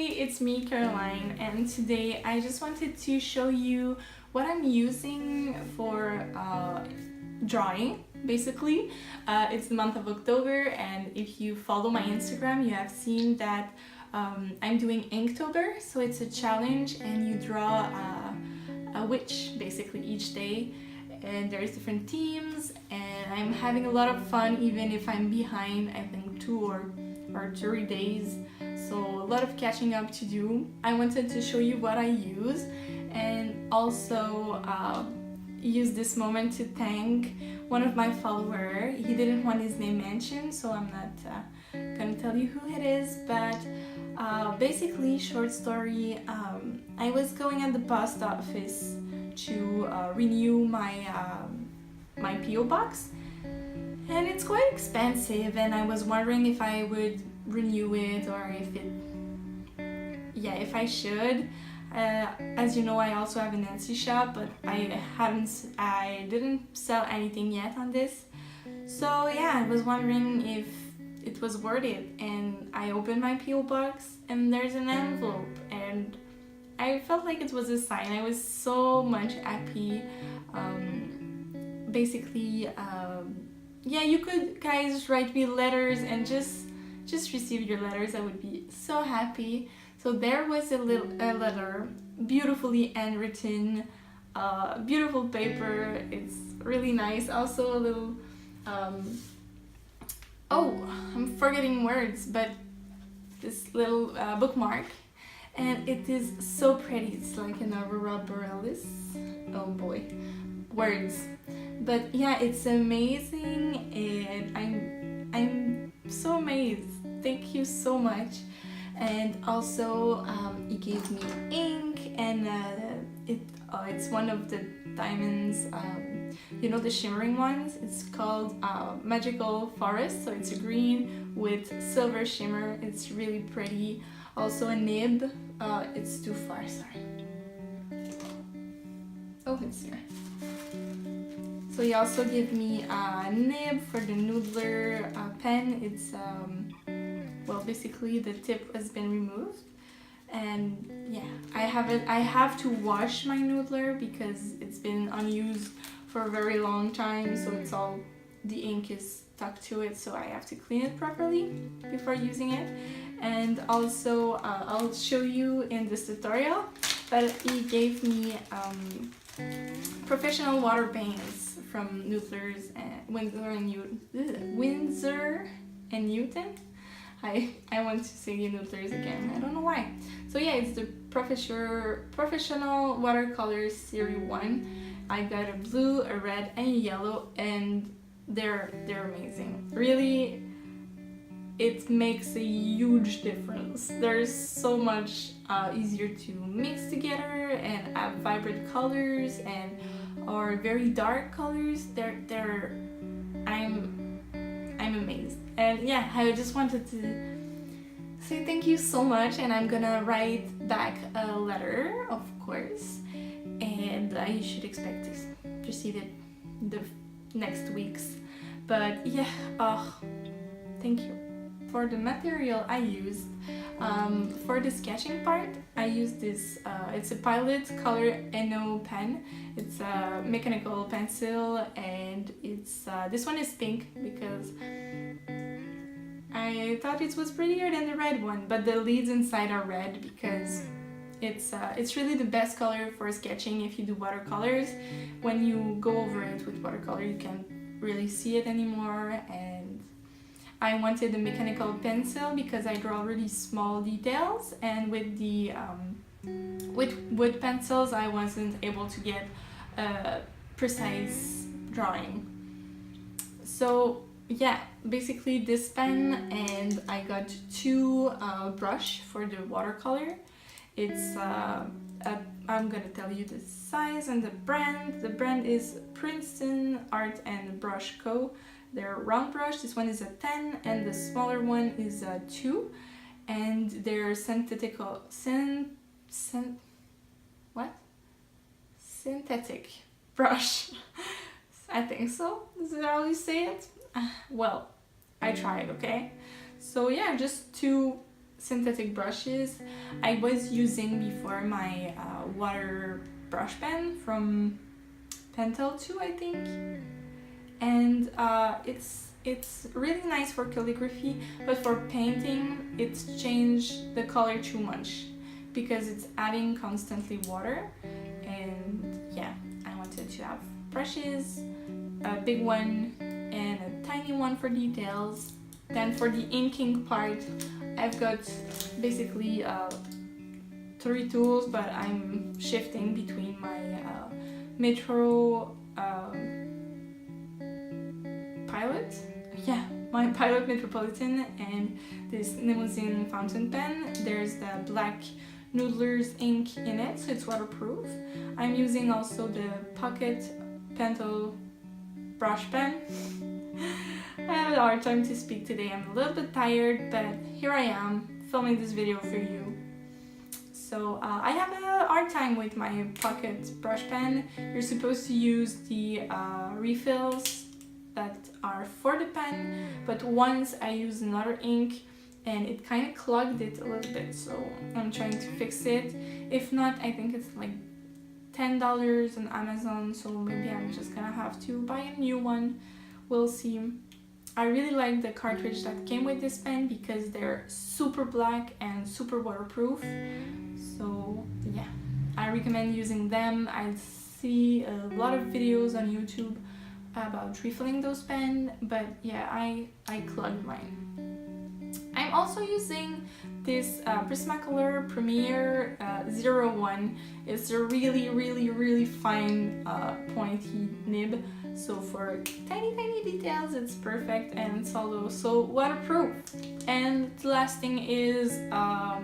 it's me, Caroline, and today I just wanted to show you what I'm using for drawing, basically. It's the month of October, and if you follow my Instagram, you have seen that I'm doing Inktober, so it's a challenge, and you draw a witch, basically, each day. And there's different themes, and I'm having a lot of fun even if I'm behind, I think 2 or 3 days, so a lot of catching up to do. I wanted to show you what I use, and also use this moment to thank one of my followers. He didn't want his name mentioned, so I'm not gonna tell you who it is, but basically, short story, I was going at the post office to renew my my PO box, and it's quite expensive, and I was wondering if I would renew it or if I should. As you know, I also have an Etsy shop, but I didn't sell anything yet on this. So yeah, I was wondering if it was worth it, and I opened my PO box and there's an envelope, and I felt like it was a sign. I was so much happy. Basically, yeah, you could guys write me letters and just receive your letters. I would be so happy. So there was a letter, beautifully handwritten, beautiful paper. It's really nice. Also a little, oh, I'm forgetting words, but this little bookmark. And it is so pretty. It's like an aurora borealis. Oh boy, words. But yeah, it's amazing, and I'm so amazed. Thank you so much. And also, he gave me ink, and it's one of the diamonds. You know, the shimmering ones. It's called Magical Forest. So it's a green with silver shimmer. It's really pretty. Also a nib. It's too far, sorry. Oh, it's here. So he also gave me a nib for the noodler pen. It's, well, basically the tip has been removed. And yeah, I have to wash my noodler because it's been unused for a very long time. So it's all, the ink is stuck to it, so I have to clean it properly before using it. And also I'll show you in this tutorial, but he gave me professional water paints from Noodler's and Windsor and Newton. I want to say Noodler's again, I don't know why. So yeah, it's the professional watercolor series 1. I got a blue, a red, and a yellow, and they're amazing. Really, it makes a huge difference. There's so much easier to mix together and have vibrant colors and or very dark colors. I'm amazed. And yeah, I just wanted to say thank you so much, and I'm gonna write back a letter, of course, and I should expect to receive it the next weeks. But yeah, thank you. For the material I used, for the sketching part, I used this, it's a Pilot Color NO pen. It's a mechanical pencil, and it's this one is pink because I thought it was prettier than the red one, but the leads inside are red because it's really the best color for sketching if you do watercolors. When you go over it with watercolor, you can't really see it anymore. And I wanted a mechanical pencil because I draw really small details, and with the with wood pencils I wasn't able to get precise drawing. So yeah, basically this pen, and I got 2 brush for the watercolor. It's I'm gonna tell you the size and the brand. The brand is Princeton Art and Brush Co. They're round brush. This one is a 10, and the smaller one is a 2. And they're synthetic brush. I think so. Is that how you say it? Well, I tried, okay? So yeah, just 2 synthetic brushes I was using before my water brush pen from Pentel 2, I think, and it's really nice for calligraphy, but for painting it's changed the color too much because it's adding constantly water. And yeah, I wanted to have brushes, a big one and a tiny one for details. Then for the inking part, I've got basically 3 tools, but I'm shifting between my Metro Pilot, yeah, my Pilot Metropolitan, and this Limousine fountain pen. There's the black Noodler's ink in it, so it's waterproof. I'm using also the Pocket Pentel brush pen. I have a hard time to speak today. I'm a little bit tired, but here I am filming this video for you. So I have a hard time with my Pocket brush pen. You're supposed to use the refills that are for the pen, but once I used another ink and it kind of clogged it a little bit, so I'm trying to fix it. If not, I think it's like $10 on Amazon, so maybe I'm just gonna have to buy a new one. We'll see. I really like the cartridge that came with this pen because they're super black and super waterproof. So yeah, I recommend using them. I see a lot of videos on YouTube about refilling those pens, but yeah, I clogged mine. I'm also using this Prismacolor Premier 01. It's a really fine pointy nib, so for tiny details it's perfect, and it's also waterproof. And the last thing is a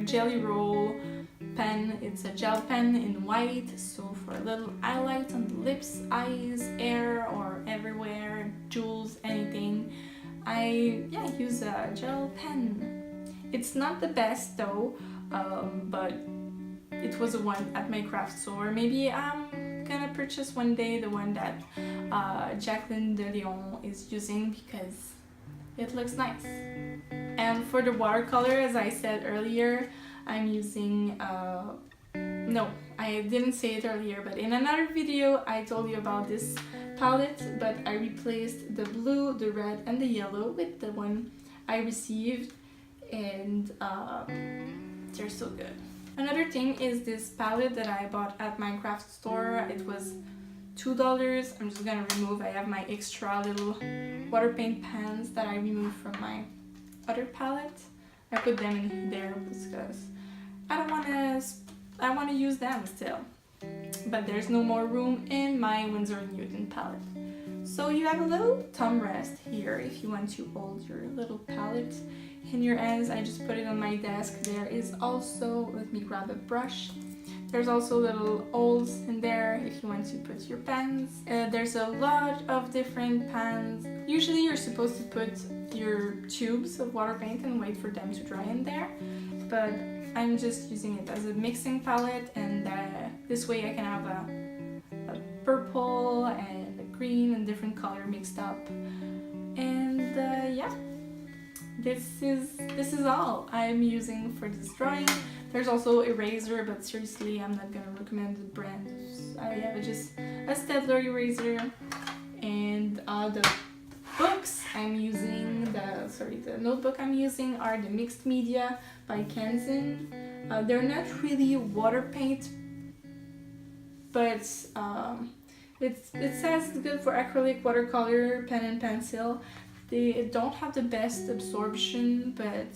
Jelly Roll pen. It's a gel pen in white, so for a little highlight on the lips, eyes, hair, or everywhere, jewels, anything, I use a gel pen. It's not the best though, but it was a one at my craft store. Maybe I'm gonna purchase one day the one that Jacqueline de Leon is using because it looks nice. And for the watercolor, as I said earlier, I'm using no, I didn't say it earlier, but in another video I told you about this palette, but I replaced the blue, the red, and the yellow with the one I received, and they're so good. Another thing is this palette that I bought at my craft store. It was $2. I'm just gonna remove, I have my extra little water paint pans that I removed from my other palette. I put them in there because I want to use them still, but there's no more room in my Winsor & Newton palette. So you have a little thumb rest here if you want to hold your little palette in your hands. I just put it on my desk. There is also, let me grab a brush. There's also little holes in there if you want to put your pens. There's a lot of different pans. Usually you're supposed to put your tubes of water paint and wait for them to dry in there, but I'm just using it as a mixing palette, and this way I can have a purple and a green and different color mixed up. And yeah, this is all I'm using for this drawing. There's also eraser, but seriously, I'm not gonna recommend the brand. I have just a Staedtler eraser. And the books I'm using, the notebook I'm using are the Mixed Media by Kanzen. They're not really water paint, but it says it's good for acrylic, watercolor, pen and pencil. They don't have the best absorption, but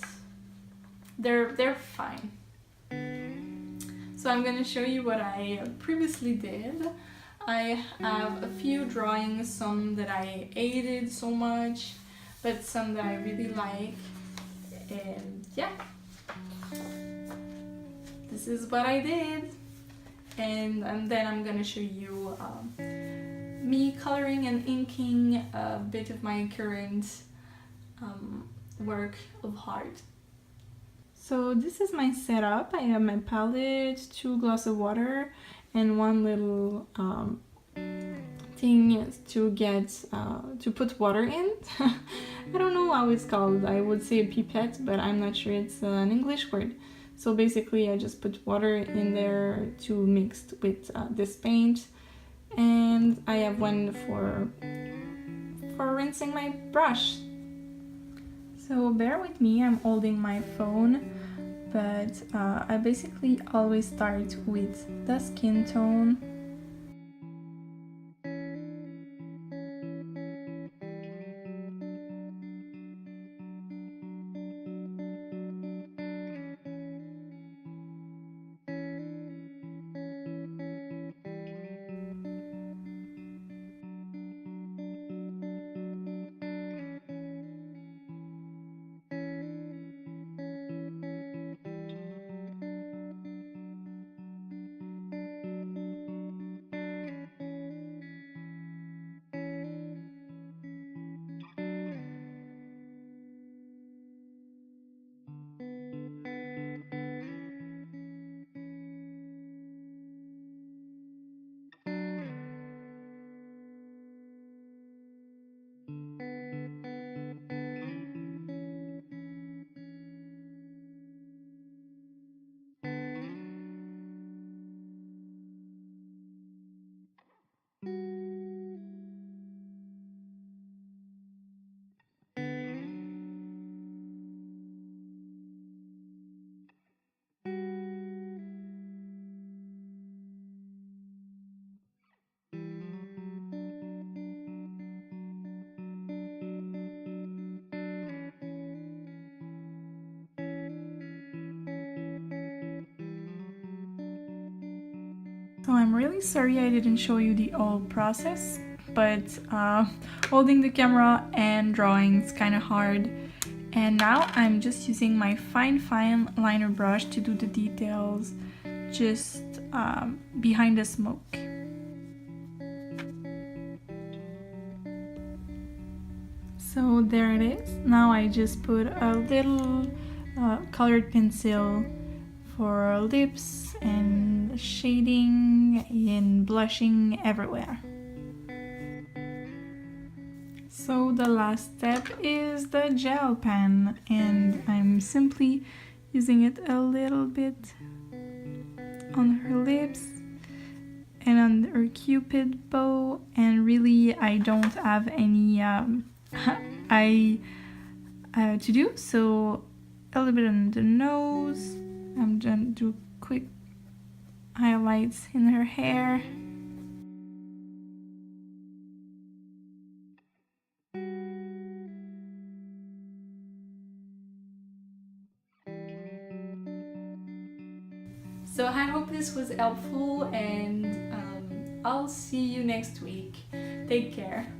they're fine. So I'm gonna show you what I previously did. I have a few drawings, some that I hated so much, but some that I really like, and yeah, this is what I did. And then I'm gonna show you me coloring and inking a bit of my current work of art. So this is my setup. I have my palette, 2 glasses of water, and one little thing to get to put water in. I don't know how it's called. I would say a pipette, but I'm not sure it's an English word. So basically I just put water in there to mix with this paint, and I have one for rinsing my brush. So bear with me, I'm holding my phone, but I basically always start with the skin tone. So I'm really sorry I didn't show you the whole process, but holding the camera and drawing is kind of hard. And now I'm just using my fine liner brush to do the details just behind the smoke. So there it is. Now I just put a little colored pencil for lips and shading and blushing everywhere. So the last step is the gel pen, and I'm simply using it a little bit on her lips and on her cupid bow, and really I don't have any to do, so a little bit on the nose. I'm gonna do quick highlights in her hair. So I hope this was helpful, and I'll see you next week. Take care.